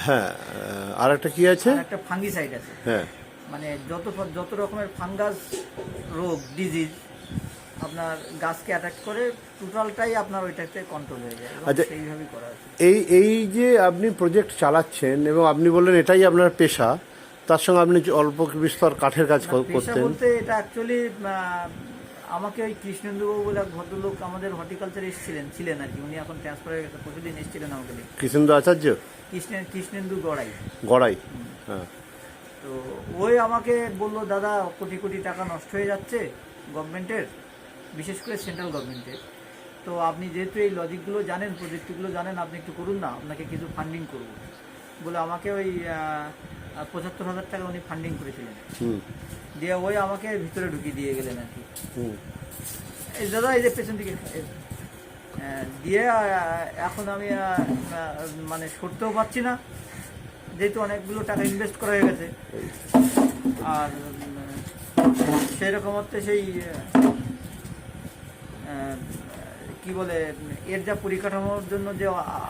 হ্যাঁ, আর একটা কি আছে? আর একটা ফাঙ্গিসাইড আছে। হ্যাঁ, মানে যত রকমের ফাঙ্গাস রোগ ডিজিজ আপনার গাছকে অ্যাটাক করে টোটালটাই আপনার ওইটাতে কন্ট্রোল হয়ে যায়, এবং আচ্ছা, সেইভাবেই করা আছে। এই যে আপনি প্রজেক্ট চালাচ্ছেন এবং আপনি বললেন এটাই আপনার পেশা, তার সঙ্গে আপনি অল্প বিস্তর কাঠের কাজ পেশা করতেন। বলতে এটা অ্যাকচুয়ালি আমাকে ওই কৃষ্ণেন্দুবাবু বলে এক ভদ্রলোক আমাদের হর্টিকালচারে ছিলেন আর কি। উনি এখন ট্রান্সফার হয়ে গেছে, প্রতিদিন এসেছিলেন আমাকে দেখতে। কৃষ্ণেন্দু আচার্য, কৃষ্ণেন্দু গড়াই। গড়াই, হ্যাঁ। তো ওই আমাকে বললো, দাদা কোটি কোটি টাকা নষ্ট হয়ে যাচ্ছে গভর্নমেন্টের, বিশেষ করে সেন্ট্রাল গভর্নমেন্টের। তো আপনি যেহেতু এই লজিকগুলো জানেন, প্রজেক্টগুলো জানেন, আপনি একটু করুন না, আপনাকে কিছু ফান্ডিং করবো বলে আমাকে ওই ৭৫,০০০ টাকা উনি ফান্ডিং করেছিলেন। দিয়ে ওই আমাকে ভিতরে ঢুকিয়ে দিয়ে গেলেন আর কি। এই দাদা এই যে পেছন দিকে দিয়ে এখন আমি মানে সরতেও পারছি না, যেহেতু অনেকগুলো টাকা ইনভেস্ট করা হয়ে গেছে। আর সেই রকম হচ্ছে সেই কি বলে, এর যা পরিকাঠামোর জন্য যে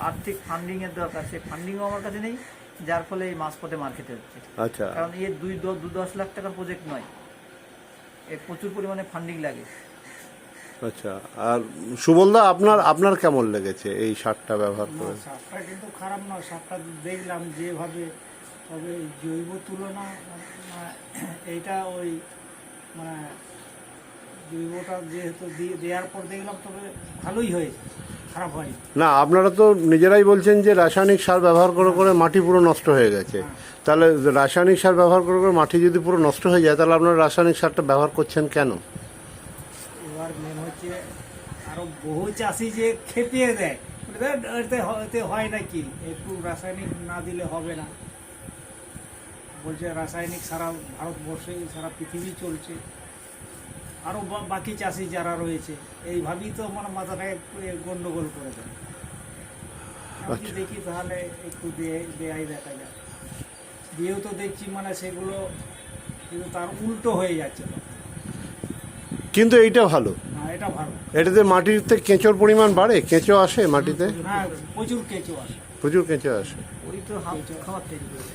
আর্থিক ফান্ডিংয়ের দরকার, সেই ফান্ডিংও আমার কাছে নেই, যার ফলে এই মাঝপথে মার খেতে হচ্ছে। আচ্ছা, কারণ এর ২-১০ লাখ টাকার প্রজেক্ট নয়, এর প্রচুর পরিমাণে ফান্ডিং লাগে। আচ্ছা। আর সুবলদা, আপনার কেমন লেগেছে এই সারটা ব্যবহার করে? সারটা কিন্তু খারাপ নয়, সারটা দেখলাম যেভাবে, তবে জৈব তুলনা এইটা ওই মানে জৈবটা যেহেতু দেওয়ার পর দেখলাম, তবে ভালোই হয়েছে, খারাপ হয়নি। না, আপনারা তো নিজেরাই বলছেন যে রাসায়নিক সার ব্যবহার করে করে মাটি পুরো নষ্ট হয়ে গেছে। তাহলে রাসায়নিক সার ব্যবহার করে করে মাটি যদি পুরো নষ্ট হয়ে যায়, তাহলে আপনারা রাসায়নিক সারটা ব্যবহার করছেন কেন? এবার মেন হচ্ছে আরো বহু চাষি যে খেপিয়ে দেয়, এতে হয় নাকি, একটু রাসায়নিক না দিলে হবে না, বলছে রাসায়নিক সারা ভারতবর্ষে সারা পৃথিবী চলছে। আরো বাকি চাষি যারা রয়েছে এইভাবেই তো মানে মাথাটাকে গন্ডগোল করে দেয়। আমি দেখি তাহলে একটু দেয়াই দেখা যায়, দিয়েও তো দেখছি মানে সেগুলো কিন্তু তার উল্টো হয়ে যাচ্ছে। কিন্তু এইটা ভালো, এটা ভালো, এটাতে মাটিতে কেঁচোর পরিমাণ বাড়ে, কেঁচো আসে মাটিতে, হ্যাঁ প্রচুর কেঁচো আসে। প্রচুর কেঁচো আসে। ওই তো হাত খাবার তৈরি করে।